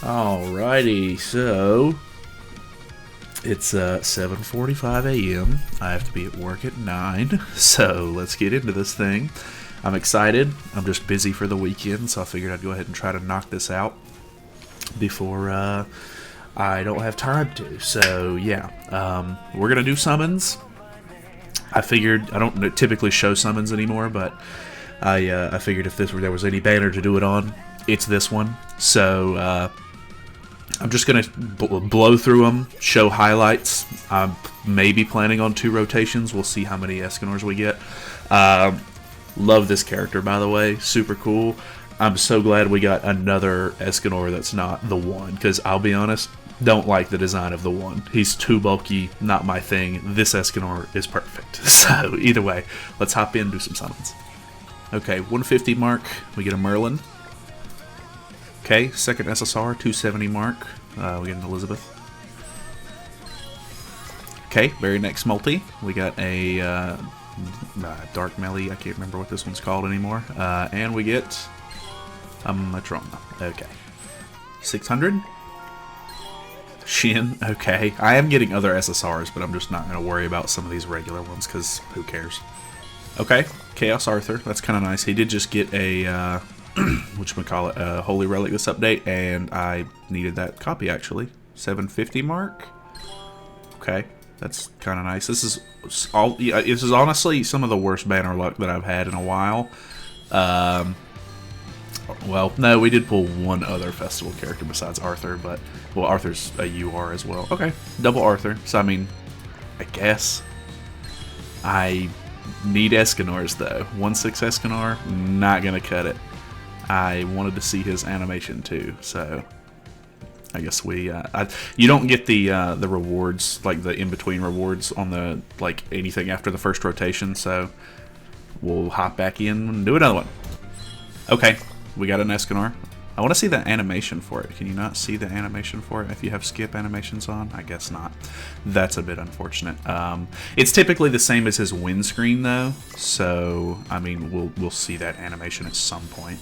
Alrighty, so it's 7:45 a.m. I have to be at work at 9, so let's get into this thing. I'm excited. I'm just busy for the weekend, so I figured I'd go ahead and try to knock this out before I don't have time to. So yeah, we're gonna do summons. I figured I don't typically show summons anymore, but I figured if there was any banner to do it on, it's this one. So I'm just going to blow through them, show highlights. I'm maybe planning on 2 rotations. We'll see how many Escanors we get. Love this character, by the way. Super cool. I'm so glad we got another Escanor that's not the one, because I'll be honest, don't like the design of the one. He's too bulky, not my thing. This Escanor is perfect. So either way, let's hop in and do some summons. Okay, 150 mark, we get a Merlin. Okay, second SSR, 270 mark, we get an Elizabeth. Okay, very next multi, we got a Dark Melee, I can't remember what this one's called anymore, and we get a Matrona. Okay, 600. Shin, okay. I am getting other SSRs, but I'm just not going to worry about some of these regular ones, because who cares. Okay, Chaos Arthur, that's kind of nice. He did just get a whatchamacallit, a Holy Relic this update, and I needed that copy actually. 750 mark. Okay, that's kind of nice. This is all. Yeah, this is honestly some of the worst banner luck that I've had in a while. Well, no, we did pull one other festival character besides Arthur, but well, Arthur's a UR as well. Okay, double Arthur. So I mean, I guess I need Escanors though. 1/6 Escanor, not gonna cut it. I wanted to see his animation too, so I guess we. You don't get the rewards, like the in-between rewards on the anything after the first rotation, so we'll hop back in and do another one. Okay, we got an Escanor. I want to see the animation for it. Can you not see the animation for it if you have skip animations on? I guess not. That's a bit unfortunate. It's typically the same as his windscreen though, so I mean we'll see that animation at some point.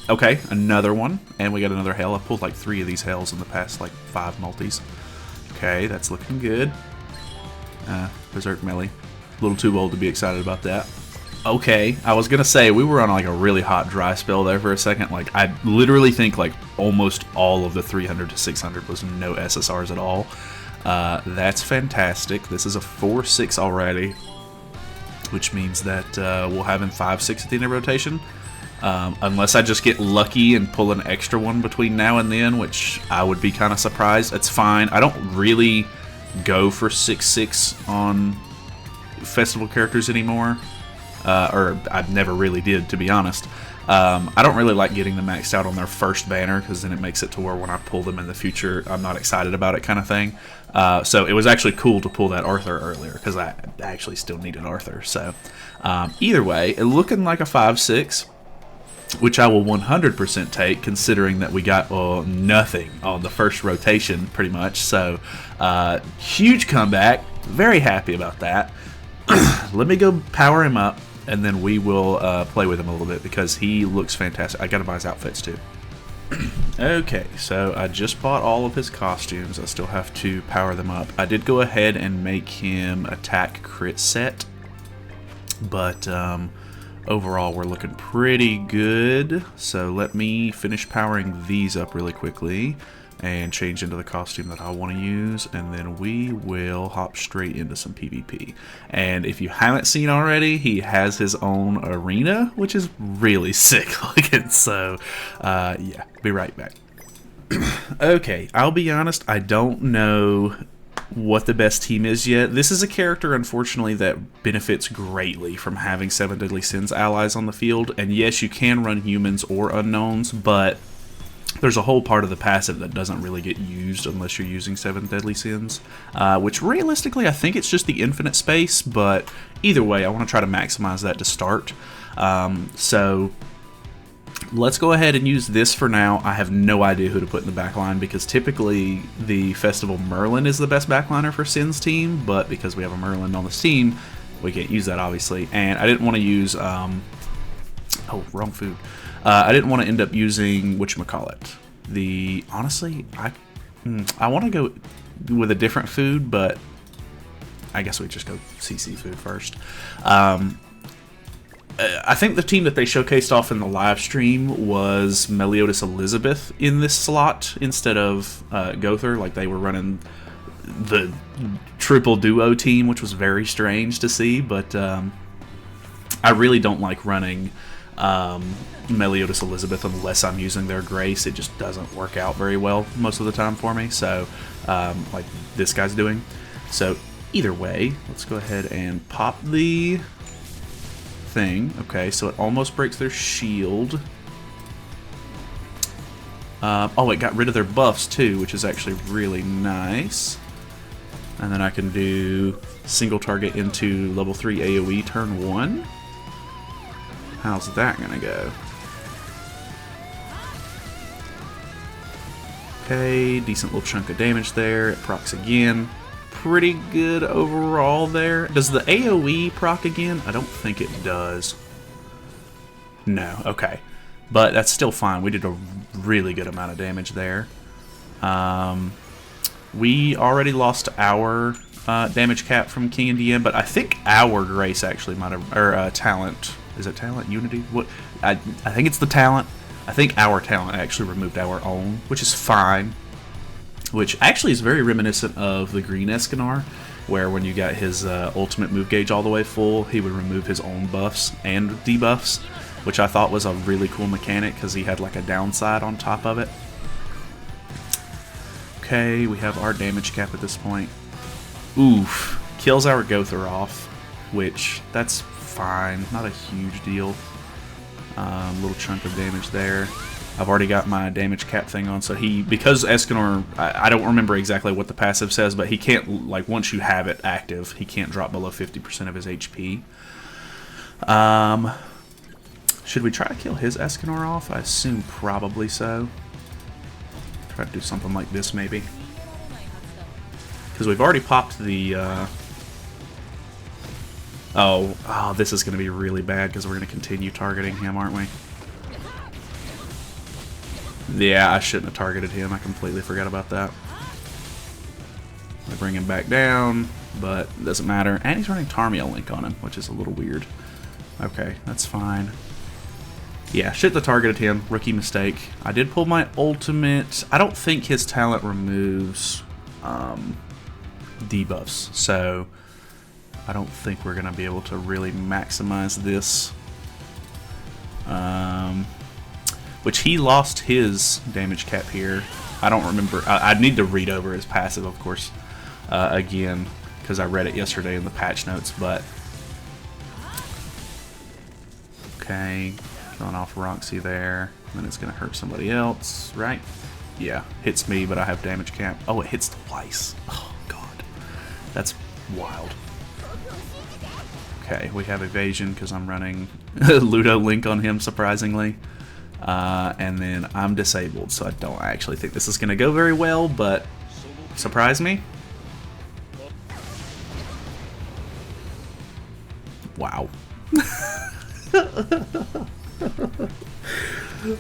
Okay, another one, and we got another Hell. I pulled like 3 of these Hells in the past 5 multis. Okay, that's looking good. Berserk Melee. A little too old to be excited about that. Okay, I was gonna say we were on a really hot dry spell there for a second. I literally think almost all of the 300 to 600 was no SSRs at all. That's fantastic. This is a 4/6 already, which means that we'll have him 5/6 at the end of rotation. Unless I just get lucky and pull an extra one between now and then, which I would be kind of surprised. It's fine. I don't really go for 6/6 on festival characters anymore. Or I never really did, to be honest. I don't really like getting them maxed out on their first banner, because then it makes it to where when I pull them in the future, I'm not excited about it kind of thing. So it was actually cool to pull that Arthur earlier, because I actually still needed Arthur. So either way, it looking like a 5/6. Which I will 100% take, considering that we got nothing on the first rotation, pretty much. So, huge comeback. Very happy about that. Let me go power him up, and then we will play with him a little bit, because he looks fantastic. I gotta buy his outfits, too. Okay, so I just bought all of his costumes. I still have to power them up. I did go ahead and make him attack crit set, but overall, we're looking pretty good. So let me finish powering these up really quickly and change into the costume that I want to use, and then we will hop straight into some PvP. And if you haven't seen already, he has his own arena, which is really sick looking. So yeah, be right back. Okay, I'll be honest, I don't know what the best team is yet. This is a character, unfortunately, that benefits greatly from having 7 Deadly Sins allies on the field. And yes, you can run humans or unknowns, but there's a whole part of the passive that doesn't really get used unless you're using 7 Deadly Sins, which realistically I think it's just the infinite space, but either way I want to try to maximize that to start. So let's go ahead and use this for now. I have no idea who to put in the backline, because typically the Festival Merlin is the best backliner for Sin's team, but because we have a Merlin on this team, we can't use that obviously. And I didn't want to use oh, wrong food. I didn't want to end up using whatchamacallit. Honestly, I want to go with a different food, but I guess we just go CC food first. I think the team that they showcased off in the live stream was Meliodas Elizabeth in this slot instead of Gother. Like, they were running the triple duo team, which was very strange to see, but I really don't like running Meliodas Elizabeth unless I'm using their Grace. It just doesn't work out very well most of the time for me, so like this guy's doing. So either way, let's go ahead and pop the thing. Okay, so it almost breaks their shield. Oh, it got rid of their buffs too, which is actually really nice. And then I can do single target into level 3 AoE turn 1. How's that gonna go? Okay, decent little chunk of damage there. It procs again. Pretty good overall there. Does the AoE proc again? I don't think it does. No, okay. But that's still fine. We did a really good amount of damage there. We already lost our damage cap from King and DM, but I think our Grace actually might have, or talent. Is it talent? Unity? What? I think it's the talent. I think our talent actually removed our own, which is fine. Which actually is very reminiscent of the green Escanor, where when you got his ultimate move gauge all the way full, he would remove his own buffs and debuffs, which I thought was a really cool mechanic because he had like a downside on top of it. Okay, we have our damage cap at this point. Oof. Kills our Gother off, which, that's fine. Not a huge deal. Little chunk of damage there. I've already got my damage cap thing on, so because Escanor, I don't remember exactly what the passive says, but he can't, like, once you have it active, he can't drop below 50% of his HP. Should we try to kill his Escanor off? I assume probably so. Try to do something like this, maybe. Because we've already popped the, Oh, this is going to be really bad, because we're going to continue targeting him, aren't we? Yeah, I shouldn't have targeted him. I completely forgot about that. I bring him back down, but it doesn't matter. And he's running Tarmiel Link on him, which is a little weird. Okay, that's fine. Yeah, shouldn't have targeted him. Rookie mistake. I did pull my ultimate. I don't think his talent removes debuffs, so I don't think we're going to be able to really maximize this. Which he lost his damage cap here. I don't remember. I need to read over his passive, of course, again, because I read it yesterday in the patch notes. But okay, killing off Roxy there. And then it's going to hurt somebody else, right? Yeah, hits me, but I have damage cap. Oh, it hits twice. Oh, God. That's wild. Okay, we have evasion because I'm running Ludo Link on him, surprisingly. And then I'm disabled, so I don't actually think this is going to go very well, but surprise me. Wow.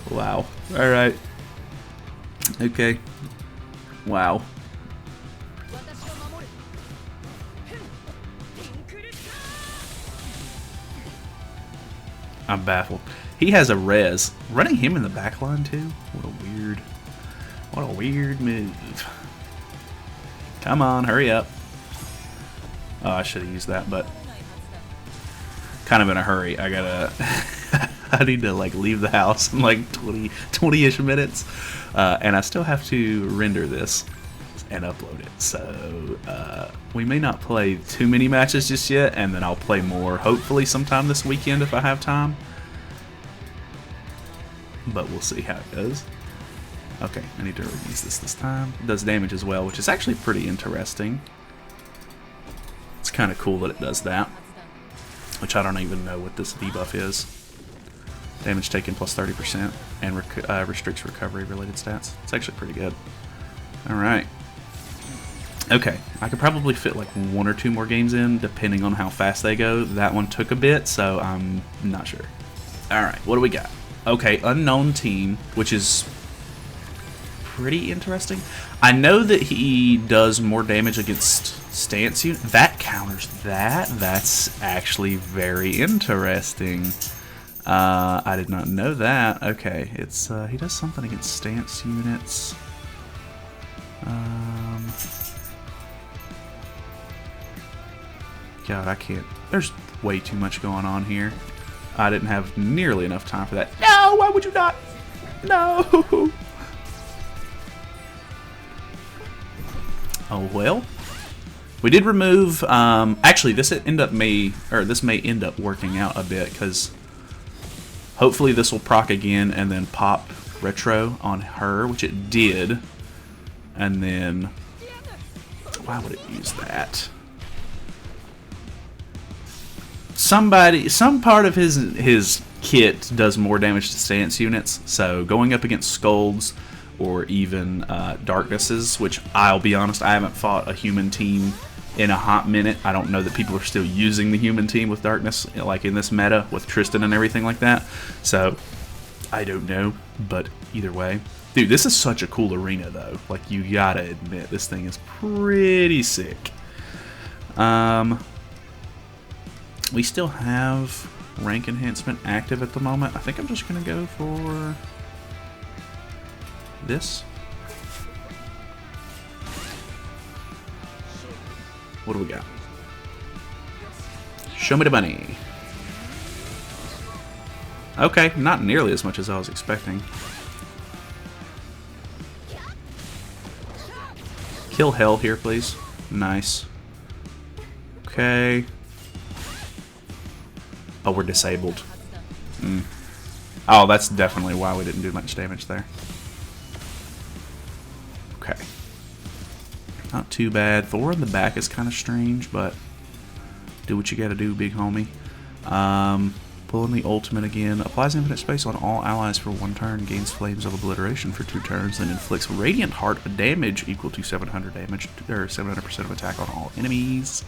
Wow. Alright. Okay. Wow. I'm baffled. He has a res. Running him in the back line too? What a weird move. Come on, hurry up. Oh, I should have used that, but kind of in a hurry. I gotta I need to like leave the house in like 20-ish minutes. And I still have to render this and upload it. So we may not play too many matches just yet, and then I'll play more hopefully sometime this weekend if I have time. But we'll see how it goes. Okay, I need to release this time. It does damage as well, which is actually pretty interesting. It's kind of cool that it does that. Which I don't even know what this debuff is. Damage taken plus 30% and restricts recovery related stats. It's actually pretty good. Alright. Okay, I could probably fit like 1 or 2 more games in depending on how fast they go. That one took a bit, so I'm not sure. Alright, what do we got? Okay, unknown team, which is pretty interesting. I know that he does more damage against stance units. That counters that. That's actually very interesting. I did not know that. Okay, it's he does something against stance units. God, I can't. There's way too much going on here. I didn't have nearly enough time for that. No, why would you not? No. Oh well. We did remove. Actually, this may end up working out a bit because hopefully this will proc again and then pop retro on her, which it did. And then why would it use that? Some part of his kit does more damage to stance units, so going up against scolds or even darknesses, which I'll be honest, I haven't fought a human team in a hot minute. I don't know that people are still using the human team with darkness, like in this meta with Tristan and everything like that. So I don't know, but either way, dude, this is such a cool arena though. Like, you gotta admit, this thing is pretty sick. We still have rank enhancement active at the moment. I think I'm just gonna go for this. What do we got? Show me the money. Okay, not nearly as much as I was expecting. Kill hell here, please. Nice. Okay. Oh, we're disabled. Oh, that's definitely why we didn't do much damage there. Okay. Not too bad. Thor in the back is kind of strange, but do what you gotta do, big homie. Pulling the ultimate again. Applies infinite space on all allies for 1 turn. Gains flames of obliteration for 2 turns. Then inflicts radiant heart damage equal to 700 damage, or 700% of attack on all enemies.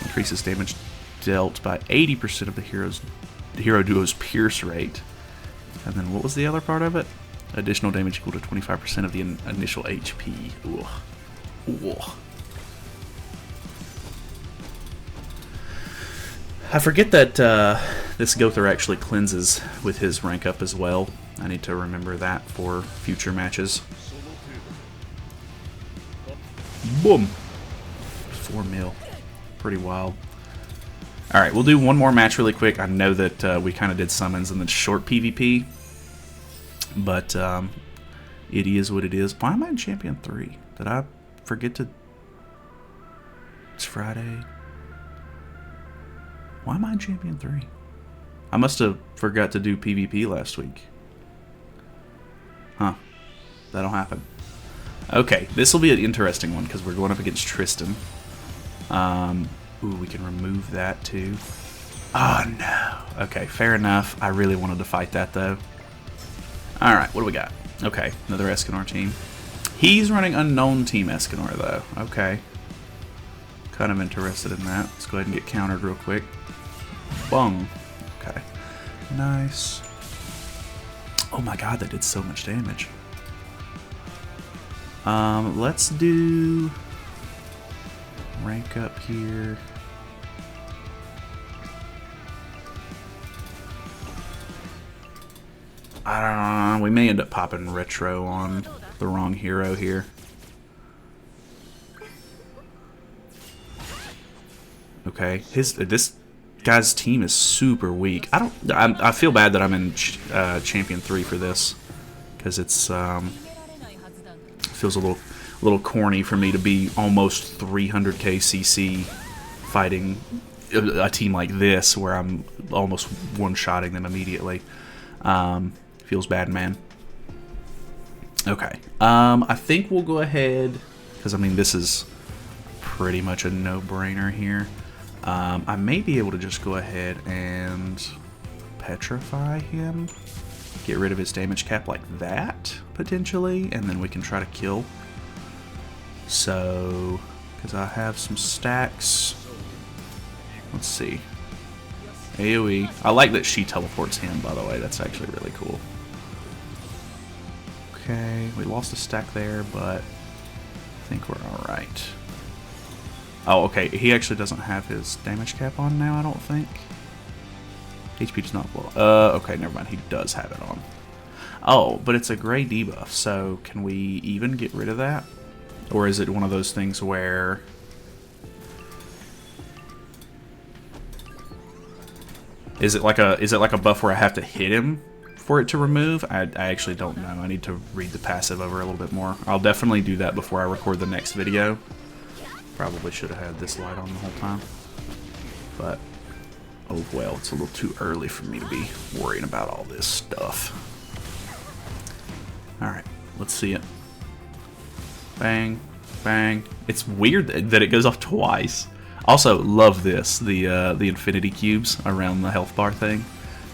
Increases damage dealt by 80% of the hero duo's pierce rate. And then what was the other part of it? Additional damage equal to 25% of the initial HP. Ooh. Ooh. I forget that this Gother actually cleanses with his rank up as well. I need to remember that for future matches. Boom! 4 mil. Pretty wild. Alright, we'll do one more match really quick. I know that we kind of did summons and then short PvP. But it is what it is. Why am I in Champion 3? Did I forget to... It's Friday. Why am I in Champion 3? I must have forgot to do PvP last week. Huh. That'll happen. Okay, this will be an interesting one because we're going up against Tristan. Ooh, we can remove that too. Oh no. Okay, fair enough. I really wanted to fight that though. Alright, what do we got? Okay, another Escanor team. He's running unknown team Escanor though. Okay. Kind of interested in that. Let's go ahead and get countered real quick. Bung. Okay. Nice. Oh my god, that did so much damage. Let's do rank up here. I don't know. We may end up popping retro on the wrong hero here. Okay, this guy's team is super weak. I feel bad that I'm in Champion 3 for this because it's feels a little corny for me to be almost 300k CC fighting a team like this where I'm almost one-shotting them immediately. Feels bad, man. Okay. I think we'll go ahead because I mean this is pretty much a no-brainer here. I may be able to just go ahead and petrify him, get rid of his damage cap like that, potentially, and then we can try to kill. So, because I have some stacks, let's see. AoE. I like that she teleports him, by the way. That's actually really cool. okay. We lost a stack there, but I think we're alright. Oh, okay. He actually doesn't have his damage cap on now, I don't think. HP does not blow. Okay, never mind. He does have it on. Oh, but it's a gray debuff, so can we even get rid of that? Or is it one of those things where... Is it like a buff where I have to hit him for it to remove? I actually don't know. I need to read the passive over a little bit more. I'll definitely do that before I record the next video. Probably should have had this light on the whole time. But, oh well, it's a little too early for me to be worrying about all this stuff. Alright, let's see it. Bang, bang. It's weird that it goes off twice. Also, love this, the infinity cubes around the health bar thing.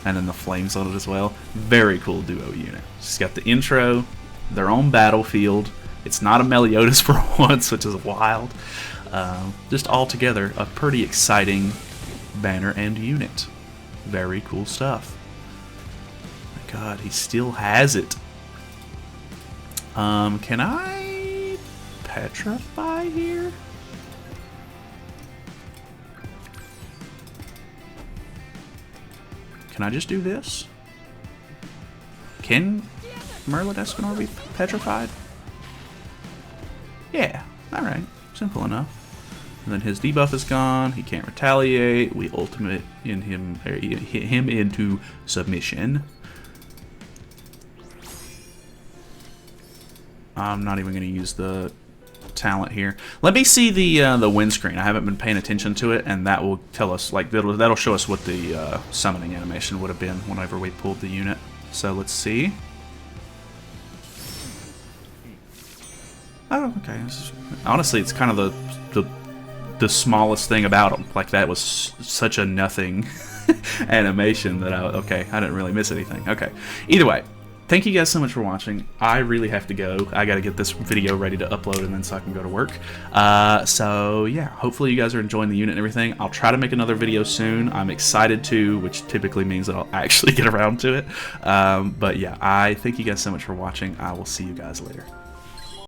And then the flames on it as well. Very cool duo unit. It's got the intro, their own battlefield. It's not a Meliodas for once, which is wild. Just all together, a pretty exciting banner and unit. Very cool stuff. My god, he still has it. Can I petrify here? Can I just do this? Can Merlin Escanor be petrified? Yeah, alright. Simple enough. And then his debuff is gone. He can't retaliate. We ultimate in him, hit him into submission. I'm not even going to use the talent here. Let me see the windscreen. I haven't been paying attention to it, and that will tell us, like, that'll show us what the summoning animation would have been whenever we pulled the unit. So let's see. Oh, okay. Honestly, it's kind of the smallest thing about him. Like, that was such a nothing animation that okay, I didn't really miss anything. Okay. Either way, thank you guys so much for watching. I really have to go. I got to get this video ready to upload and then so I can go to work. So yeah, hopefully you guys are enjoying the unit and everything. I'll try to make another video soon. I'm excited to, which typically means that I'll actually get around to it. But yeah, I thank you guys so much for watching. I will see you guys later.